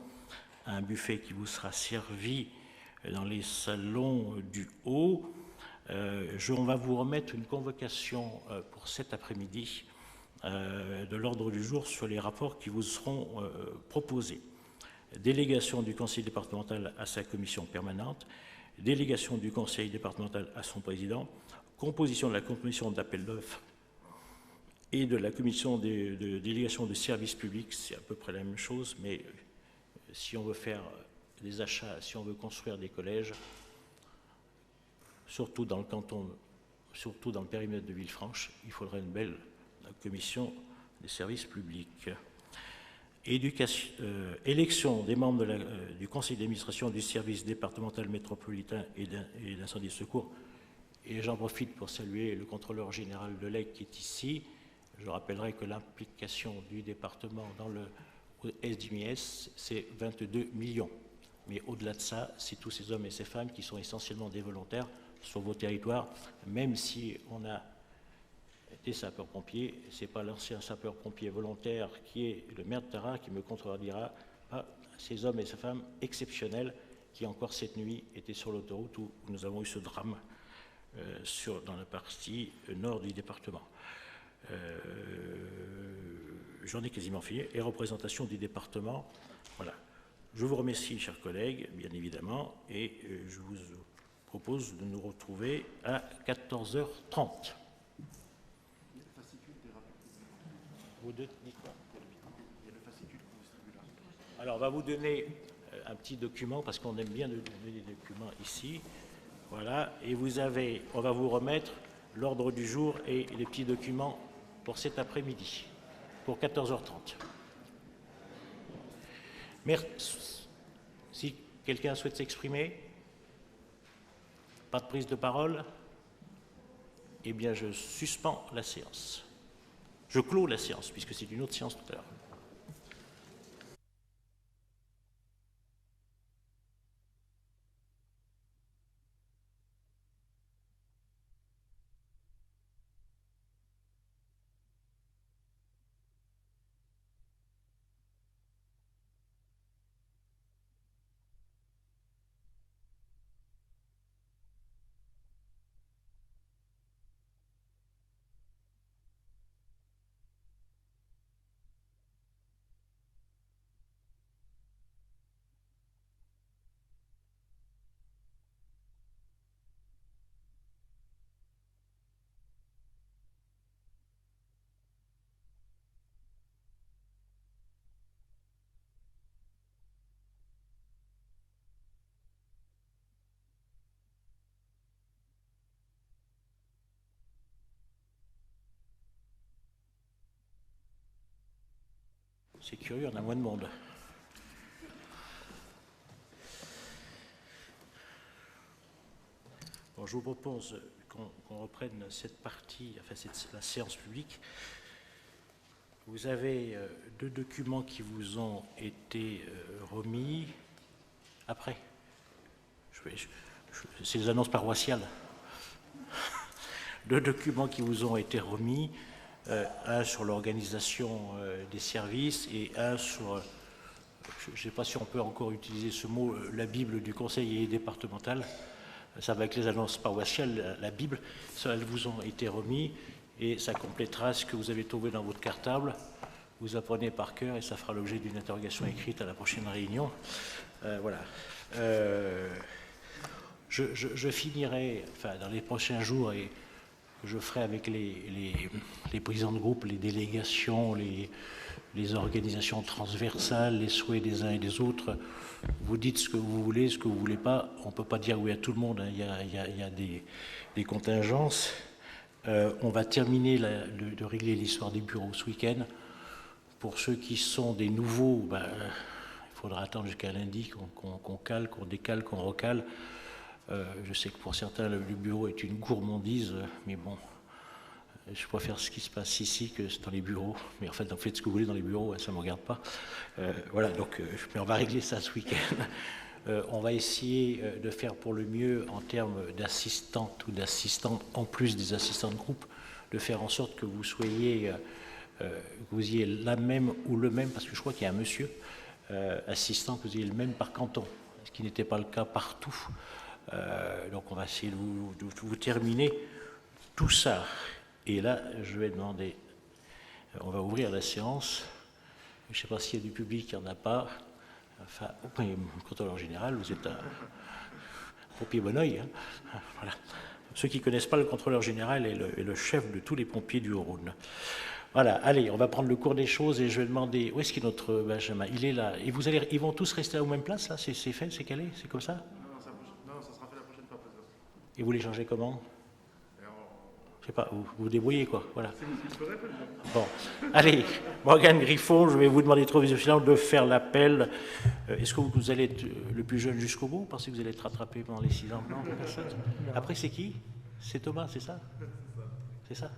à un buffet qui vous sera servi dans les salons du haut. On va vous remettre une convocation pour cet après-midi de l'ordre du jour sur les rapports qui vous seront proposés. Délégation du conseil départemental à sa commission permanente, délégation du conseil départemental à son président, composition de la commission d'appel d'offres et de la commission de délégation de services publics, c'est à peu près la même chose, mais si on veut faire des achats, si on veut construire des collèges, surtout dans le canton, surtout dans le périmètre de Villefranche, il faudrait une belle commission des services publics. Élection des membres du conseil d'administration du service départemental métropolitain et d'incendie et de secours. Et j'en profite pour saluer le contrôleur général de l'EG qui est ici. Je rappellerai que l'implication du département dans le SDMIS, c'est 22 millions. Mais au-delà de ça, c'est tous ces hommes et ces femmes qui sont essentiellement des volontaires sur vos territoires, même si on a des sapeurs-pompiers, ce n'est pas l'ancien sapeur-pompier volontaire qui est le maire de Tarare qui me contredira, pas ces hommes et ces femmes exceptionnels qui encore cette nuit étaient sur l'autoroute où nous avons eu ce drame dans la partie nord du département. J'en ai quasiment fini. Et représentation du département. Voilà. Je vous remercie, chers collègues, bien évidemment, et je vous propose de nous retrouver à 14h30. Vous deux, quoi ? Alors, on va vous donner un petit document, parce qu'on aime bien donner des documents ici. Voilà, et on va vous remettre l'ordre du jour et les petits documents pour cet après-midi, pour 14h30. Merci. Si quelqu'un souhaite s'exprimer, pas de prise de parole, eh bien je suspends la séance. Je clôt la séance, puisque c'est une autre séance tout à l'heure. C'est curieux, on a moins de monde. Bon, je vous propose qu'on reprenne cette partie, enfin la séance publique. Vous avez 2 documents qui vous ont été remis après. C'est les annonces paroissiales. 2 documents qui vous ont été remis. Un sur l'organisation des services et un sur, je ne sais pas si on peut encore utiliser ce mot, la Bible du conseiller départemental. Ça va avec les annonces paroissiales, la Bible, ça, elles vous ont été remis et ça complétera ce que vous avez trouvé dans votre cartable. Vous apprenez par cœur et ça fera l'objet d'une interrogation écrite à la prochaine réunion. Voilà. Je finirai, enfin, dans les prochains jours et je ferai avec les présidents de groupe, les délégations, les organisations transversales, les souhaits des uns et des autres. Vous dites ce que vous voulez, ce que vous ne voulez pas. On ne peut pas dire oui à tout le monde, hein. Il y a des contingences. On va terminer de régler l'histoire des bureaux ce week-end. Pour ceux qui sont des nouveaux, il faudra attendre jusqu'à lundi qu'on cale, qu'on décale, qu'on recale. Je sais que pour certains, le bureau est une gourmandise, mais bon, je préfère ce qui se passe ici que dans les bureaux. Mais en fait, vous faites ce que vous voulez dans les bureaux, ça ne me regarde pas. Voilà, donc mais on va régler ça ce week-end. On va essayer de faire pour le mieux en termes d'assistantes ou d'assistants, en plus des assistants de groupe, de faire en sorte que vous soyez, que vous ayez la même ou le même, parce que je crois qu'il y a un monsieur assistant, que vous ayez le même par canton, ce qui n'était pas le cas partout. Donc on va essayer de vous terminer tout ça. Et là, je vais demander, on va ouvrir la séance. Je ne sais pas s'il y a du public, il n'y en a pas. Enfin, au contrôleur général, vous êtes un pompier bon oeil. Hein. Voilà. Ceux qui ne connaissent pas le contrôleur général est le chef de tous les pompiers du Haut-Rhône. Voilà, allez, on va prendre le cours des choses et je vais demander, où est-ce qu'il est notre Benjamin? Il est là. Et ils vont tous rester aux mêmes places, là? C'est fait, c'est calé, c'est comme ça? Non, ça sera fait la prochaine fois, président. Et vous les changez comment? Je sais pas, vous vous débrouillez, quoi, voilà. Bon, allez, Morgane Griffon, je vais vous demander trop visuellement de faire l'appel. Est-ce que vous allez être le plus jeune jusqu'au bout? Vous pensez que vous allez être rattrapé pendant les 6 ans? Non, personne. Après, c'est qui? C'est Thomas, c'est ça? C'est ça?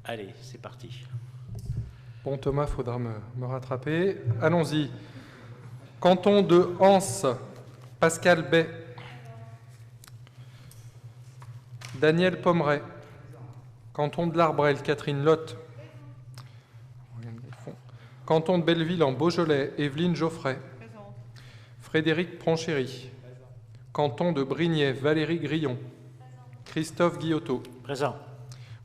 Allez, c'est parti. Bon, Thomas, il faudra me rattraper. Allons-y. Canton de Anse, Pascal Bay. Daniel Pomeray. Canton de l'Arbrel, Catherine Lotte. Canton de Belleville en Beaujolais, Evelyne Geoffrey. Frédéric Pronchéry. Canton de Brignais, Valérie Grillon. Christophe Guillotot. Présent.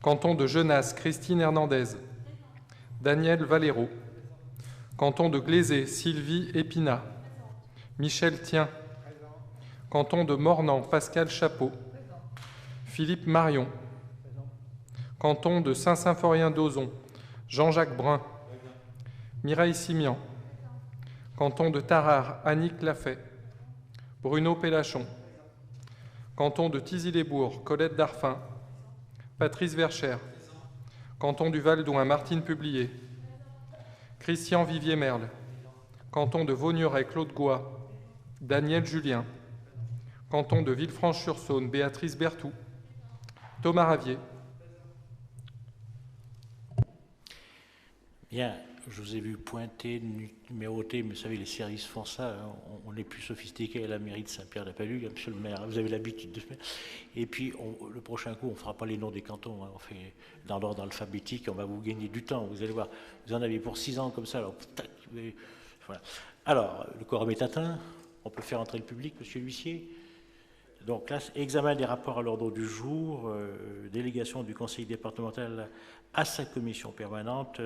Canton de Genasse, Christine Hernandez. Daniel Valero. Canton de Glazé, Sylvie Épinat. Michel Tien. Canton de Mornan, Pascal Chapeau. Philippe Marion. Canton de Saint-Symphorien-d'Ozon, Jean-Jacques Brun. Mireille Simian. Canton de Tarare, Annick Lafay. Bruno Pélachon. Canton de Thizy-les-Bourgs, Colette Darfin. Patrice Verchère. Canton du Val-d'Oing, Martine Publier. Christian Vivier-Merle. Canton de Vaugneray, Claude Goua. Daniel Julien. Canton de Villefranche-sur-Saône, Béatrice Berthou. Thomas Ravier. Bien, je vous ai vu pointer, numéroter, mais vous savez, les services font ça, hein. On est plus sophistiqué à la mairie de Saint-Pierre-de-Palu, monsieur le maire, vous avez l'habitude de faire. Et puis, le prochain coup, on ne fera pas les noms des cantons, hein. On fait dans l'ordre alphabétique, on va vous gagner du temps, vous allez voir. Vous en avez pour 6 ans comme ça, alors, tac, voilà. Alors, le quorum est atteint, on peut faire entrer le public, monsieur l'huissier. Donc là, examen des rapports à l'ordre du jour, délégation du conseil départemental à sa commission permanente.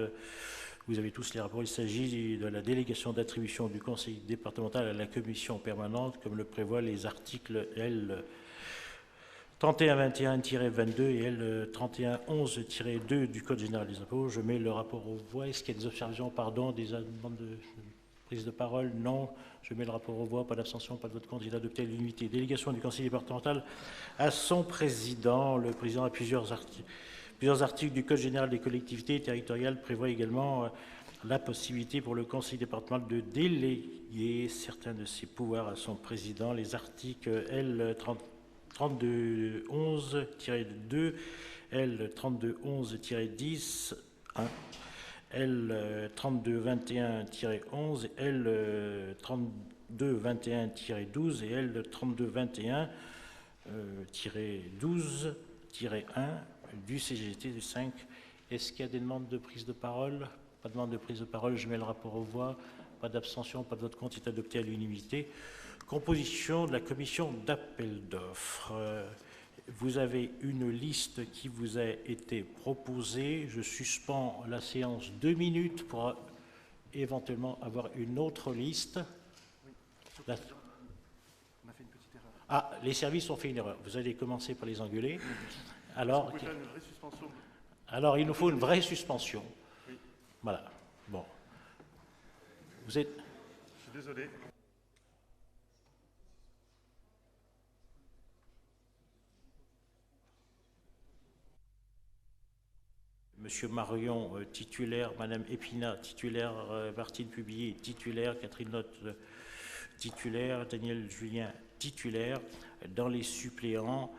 Vous avez tous les rapports. Il s'agit de la délégation d'attribution du conseil départemental à la commission permanente, comme le prévoient les articles L 3121-22 et L 3111-2 du Code général des impôts. Je mets le rapport aux voix. Est-ce qu'il y a des observations, des demandes de prise de parole? Non. Je mets le rapport aux voix. Pas d'abstention, pas de vote contre. Il est adopté à l'unanimité. Délégation du conseil départemental à son président. Le président a plusieurs articles du Code général des collectivités territoriales prévoient également la possibilité pour le conseil départemental de déléguer certains de ses pouvoirs à son président. Les articles L 3211-2, L 3211-10, 1, L 3221-11, L 3221-12 et L 3221-12-1 du CGT du 5. Est-ce qu'il y a des demandes de prise de parole? Pas de demande de prise de parole, je mets le rapport aux voix. Pas d'abstention, pas de vote contre, il est adopté à l'unanimité. Composition de la commission d'appel d'offres. Vous avez une liste qui vous a été proposée. Je suspends la séance 2 minutes pour éventuellement avoir une autre liste. On a fait une petite erreur. Ah, les services ont fait une erreur. Vous allez commencer par les engueuler. Alors, Vous pouvez faire une vraie suspension. alors, il nous faut une vraie suspension. Oui. Voilà. Bon. Vous êtes... Je suis désolé. Monsieur Marion, titulaire, Madame Épinat, titulaire, Martine Pubier, titulaire, Catherine Lotte, titulaire, Daniel Julien, titulaire. Dans les suppléants,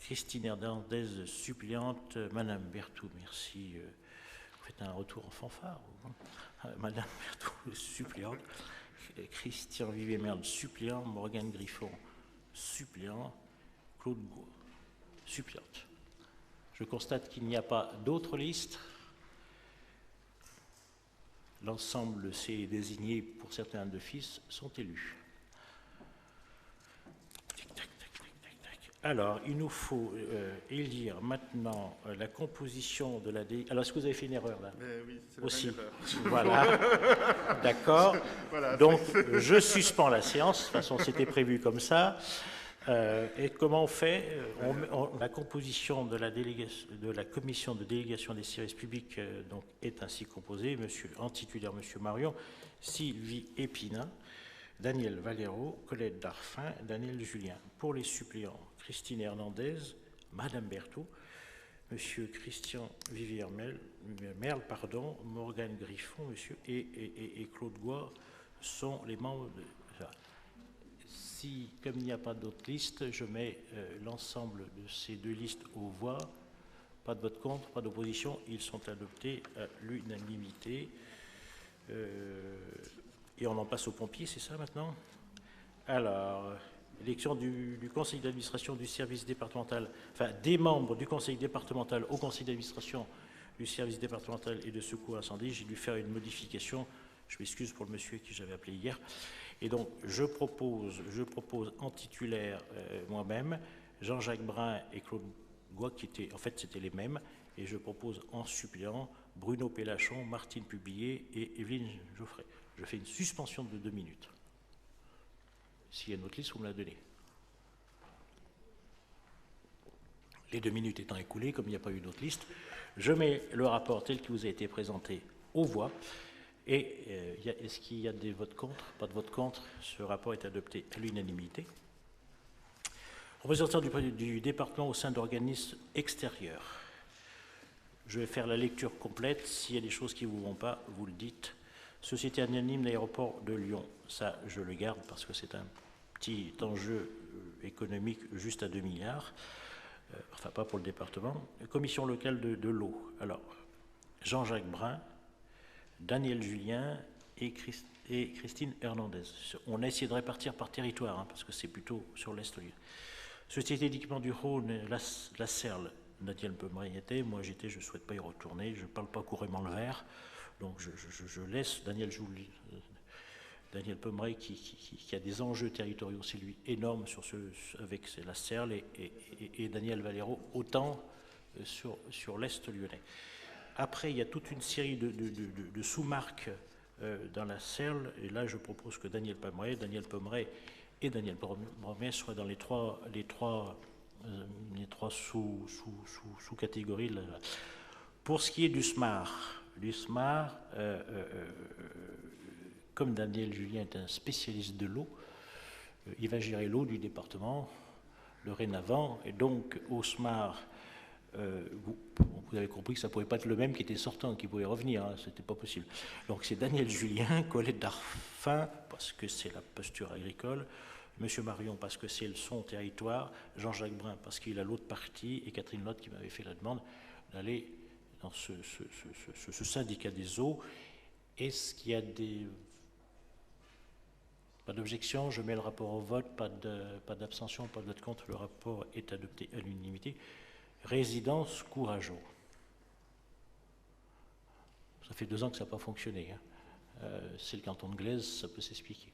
Christine Hernandez, suppléante, Madame Berthoud, merci. Vous faites un retour en fanfare, vous, hein? Madame Berthoud, suppléante. Christian Vivier-Merle, suppléant. Morgane Griffon, suppléant. Claude Gau, suppléante. Je constate qu'il n'y a pas d'autres listes. L'ensemble de ces désignés pour certains d'office sont élus. Tic, tac, tac, tac, tac, tac. Alors, il nous faut élire maintenant la composition de la délégation. Alors, est-ce que vous avez fait une erreur là? Oui, c'est la Aussi. même erreur. Voilà. D'accord. Voilà, Donc, je suspends la séance. De toute façon, c'était prévu comme ça. Et comment on fait? La composition de la commission de délégation des services publics donc, est ainsi composée. En titulaire, Monsieur Marion, Sylvie Épinat, Daniel Valero, Colette Darfin, Daniel Julien. Pour les suppléants, Christine Hernandez, Madame Berthaud, Monsieur Christian Vivier-Merle, Morgane Griffon, Monsieur et Claude Goy sont les membres de... Si, comme il n'y a pas d'autres listes, je mets l'ensemble de ces deux listes aux voix. Pas de vote contre, pas d'opposition. Ils sont adoptés à l'unanimité. Et on en passe aux pompiers, c'est ça maintenant? Alors, élection du conseil d'administration du service départemental, enfin des membres du conseil départemental au conseil d'administration du service départemental et de secours incendie. J'ai dû faire une modification. Je m'excuse pour le monsieur qui j'avais appelé hier. Et donc, je propose en titulaire moi-même, Jean-Jacques Brun et Claude Goy, qui étaient, en fait, c'était les mêmes, et je propose en suppléant Bruno Pélachon, Martine Pubillet et Evelyne Geoffrey. Je fais une suspension de 2 minutes. S'il y a une autre liste, vous me la donnez. Les 2 minutes étant écoulées, comme il n'y a pas eu d'autre liste, je mets le rapport tel qu'il vous a été présenté aux voix. Et est-ce qu'il y a des votes contre? Pas de vote contre. Ce rapport est adopté à l'unanimité. Représentant du département au sein d'organismes extérieurs. Je vais faire la lecture complète. S'il y a des choses qui ne vous vont pas, vous le dites. Société anonyme d'aéroport de Lyon. Ça, je le garde parce que c'est un petit enjeu économique juste à 2 milliards. Enfin, pas pour le département. Commission locale de l'eau. Alors, Jean-Jacques Brun, Daniel Julien et Christine Hernandez. On a essayé de répartir par territoire, hein, parce que c'est plutôt sur l'Est. Société d'équipement du Rhône, la Serle, Daniel Pomeray était, moi j'étais, je ne souhaite pas y retourner, je ne parle pas couramment le vert, donc je laisse Daniel Pomeray qui a des enjeux territoriaux, c'est lui, énormes avec la Serle et Daniel Valero, autant sur l'Est lyonnais. Après, il y a toute une série de sous-marques dans la Serle, et là, je propose que Daniel Pomeray et Daniel Pomeray soient dans les trois sous-catégories. Pour ce qui est du SMAR, comme Daniel Julien est un spécialiste de l'eau, il va gérer l'eau du département dorénavant, et donc au SMAR, vous avez compris que ça ne pouvait pas être le même qui était sortant, qui pouvait revenir, hein, ce n'était pas possible. Donc c'est Daniel Julien, Colette Darfin, parce que c'est la posture agricole, Monsieur Marion, parce que c'est son territoire, Jean-Jacques Brun, parce qu'il a l'autre partie, et Catherine Lotte qui m'avait fait la demande d'aller dans ce syndicat des eaux. Est-ce qu'il y a pas d'objection? Je mets le rapport au vote, pas d'abstention, pas de vote contre, le rapport est adopté à l'unanimité. Résidence Courageau. Ça fait 2 ans que ça n'a pas fonctionné. Hein. C'est le canton de Glaise, ça peut s'expliquer.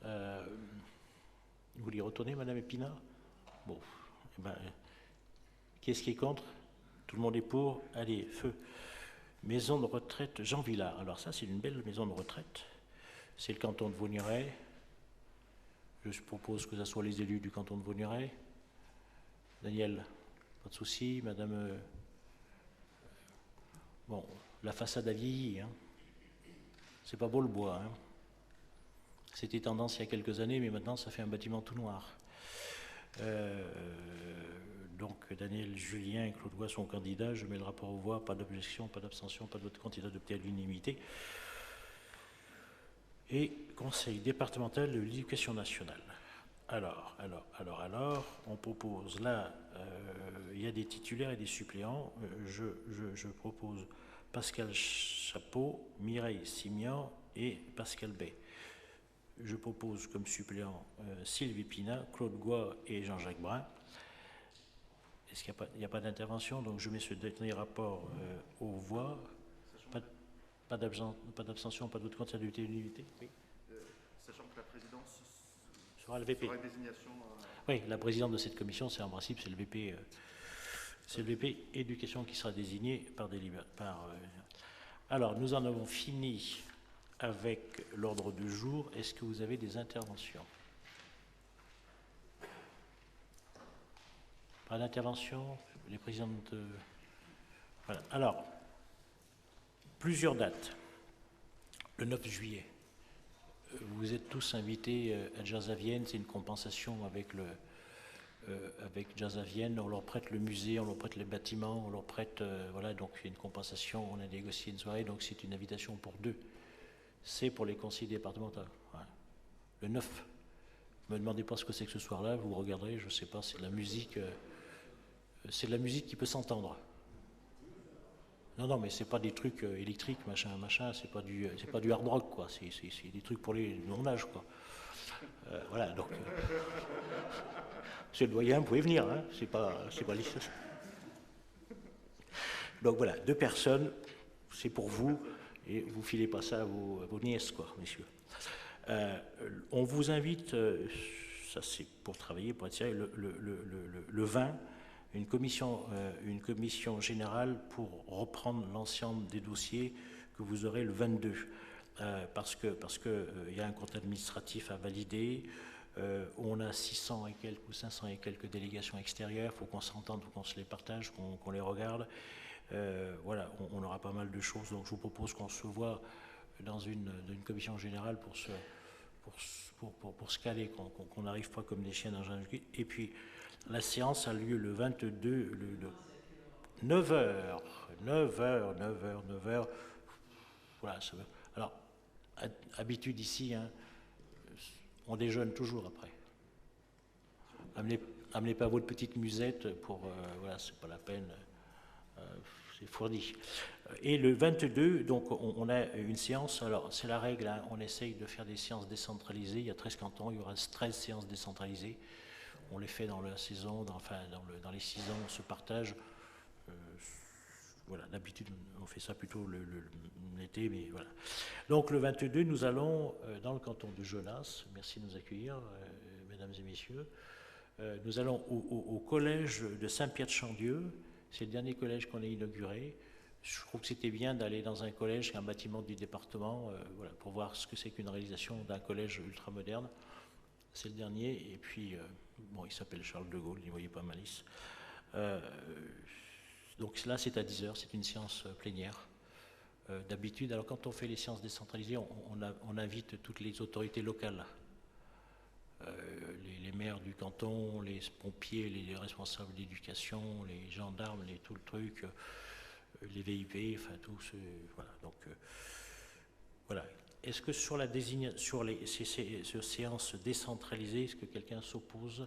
Vous voulez y retourner, Madame Épinat? Bon. Eh ben, qu'est-ce qui est contre? Tout le monde est pour? Allez, feu. Maison de retraite Jean Villard. Alors ça, c'est une belle maison de retraite. C'est le canton de Vaugneray. Je propose que ce soit les élus du canton de Vaugneray. Daniel, pas de souci. Madame... bon, la façade a vieilli, hein. C'est pas beau le bois, hein. C'était tendance il y a quelques années, mais maintenant ça fait un bâtiment tout noir. Donc Daniel Julien et Claude Goy sont candidats, je mets le rapport aux voix, pas d'objection, pas d'abstention, pas d'autres candidats adoptés à l'unanimité. Et Conseil départemental de l'éducation nationale. Alors, on propose là, il y a des titulaires et des suppléants. Je propose Pascal Chapeau, Mireille Simian et Pascal Bay. Je propose comme suppléant Sylvie Pina, Claude Goy et Jean-Jacques Brun. Est-ce qu'il n'y a pas d'intervention? Donc je mets ce dernier rapport aux voix. Pas d'abstention, pas d'autres candidats de l'unité. Oui. Sachant que la présidence sera le VP. sera une désignation. Oui, la présidente de cette commission, c'est en principe, c'est le VP. C'est le VP éducation qui sera désigné par alors, nous en avons fini avec l'ordre du jour. Est-ce que vous avez des interventions? Pas d'intervention? Les présidentes... Voilà. Alors, plusieurs dates. Le 9 juillet, vous êtes tous invités à Jazz à Vienne. C'est une compensation avec Jazz à Vienne. On leur prête le musée, on leur prête les bâtiments, on leur prête... voilà, donc il y a une compensation. On a négocié une soirée, donc c'est une invitation pour 2. C'est pour les conseillers départementaux. Ouais. Le 9. Ne me demandez pas ce que c'est que ce soir-là, vous regarderez, je ne sais pas, c'est de la musique... c'est de la musique qui peut s'entendre. Non, mais c'est pas des trucs électriques, machin, c'est pas du hard rock, quoi. C'est des trucs pour les non-âge, quoi. Voilà, donc... monsieur le doyen, vous pouvez venir, hein, c'est pas liste. Donc voilà, 2 personnes, c'est pour vous, et vous filez pas ça à vos nièces, quoi, messieurs. On vous invite, ça c'est pour travailler, pour être sérieux, le 20, une commission générale pour reprendre l'ensemble des dossiers que vous aurez le 22, parce que y a un compte administratif à valider. On a 600 et quelques ou 500 et quelques délégations extérieures, il faut qu'on s'entende, qu'on se les partage, qu'on les regarde. Voilà, on aura pas mal de choses, donc je vous propose qu'on se voit dans une commission générale pour se caler, qu'on n'arrive pas comme des chiens dans un... Et puis, la séance a lieu le 22, 9h. Voilà, ça va. Alors, habitude ici, hein, on déjeune toujours après. Amenez pas votre petite musette pour... voilà, c'est pas la peine, c'est fourni. Et le 22, donc on a une séance, alors c'est la règle, hein, on essaye de faire des séances décentralisées, il y a 13 cantons, il y aura 13 séances décentralisées. On les fait dans la saison, dans les 6 ans, on se partage. Voilà, d'habitude, on fait ça plutôt l'été, mais voilà. Donc, le 22, nous allons dans le canton de Genasse. Merci de nous accueillir, mesdames et messieurs. Nous allons au collège de Saint-Pierre-de-Chandieu. C'est le dernier collège qu'on a inauguré. Je trouve que c'était bien d'aller dans un collège, un bâtiment du département, voilà, pour voir ce que c'est qu'une réalisation d'un collège ultramoderne. C'est le dernier, et puis, bon, il s'appelle Charles de Gaulle, n'y voyez pas malice. Donc là, c'est à 10h, c'est une séance plénière. D'habitude, alors quand on fait les séances décentralisées, on invite toutes les autorités locales, les maires du canton, les pompiers, les responsables d'éducation, les gendarmes, tout le truc, les VIP, enfin tout ce... Voilà, donc, voilà. Est-ce que sur ces séances décentralisées, est-ce que quelqu'un s'oppose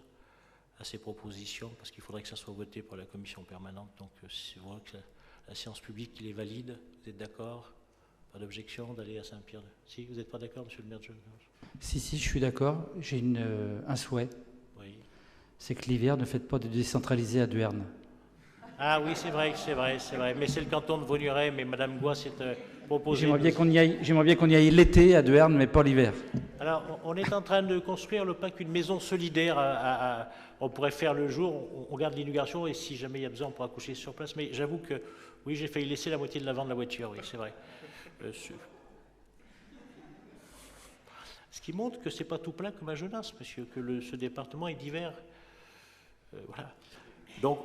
à ces propositions? Parce qu'il faudrait que ça soit voté par la commission permanente. Donc, c'est vrai que la séance publique, il est valide. Vous êtes d'accord? Pas d'objection d'aller à Saint-Pierre? Si, vous n'êtes pas d'accord, monsieur le maire de Genasse? Si, je suis d'accord. J'ai un souhait. Oui. C'est que l'hiver, ne faites pas de décentralisé à Duerne. Ah oui, c'est vrai. Mais c'est le canton de Vaugneray, mais Madame Goy s'est proposée... J'aimerais bien qu'on y aille l'été à Duerne, mais pas l'hiver. Alors, on est en train de construire le PAC, une maison solidaire. On pourrait faire le jour, on garde l'inauguration, et si jamais il y a besoin, on pourra coucher sur place. Mais j'avoue que, oui, j'ai failli laisser la moitié de l'avant de la voiture, oui, c'est vrai. Ce qui montre que c'est pas tout plein comme à Genasse, monsieur, que ce département est divers. Voilà. Donc,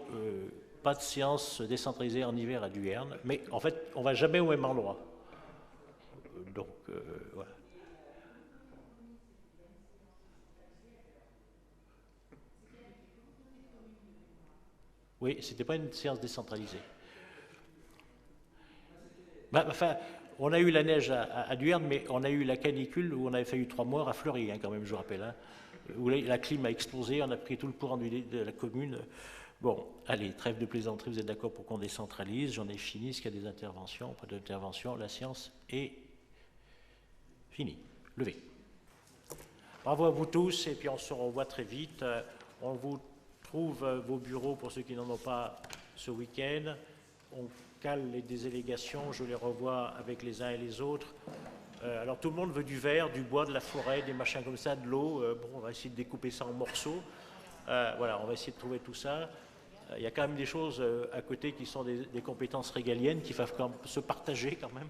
pas de séance décentralisée en hiver à Duerne, mais en fait, on ne va jamais au même endroit. Donc, voilà. Oui, ce n'était pas une séance décentralisée. Enfin, on a eu la neige à Duerne, mais on a eu la canicule où on avait fallu 3 mois à Fleury, hein, quand même, je vous rappelle, hein, où la clim a explosé, on a pris tout le courant de la commune. Bon, allez, trêve de plaisanterie, vous êtes d'accord pour qu'on décentralise? J'en ai fini. Est-ce qu'il y a des interventions? Pas d'intervention. La séance est finie. Levée. Bravo à vous tous, et puis on se revoit très vite. On vous trouve vos bureaux pour ceux qui n'en ont pas ce week-end. On cale des délégations, je les revois avec les uns et les autres. Alors tout le monde veut du verre, du bois, de la forêt, des machins comme ça, de l'eau. Bon, on va essayer de découper ça en morceaux. Voilà, on va essayer de trouver tout ça. Il y a quand même des choses à côté qui sont des compétences régaliennes qui doivent quand même se partager quand même.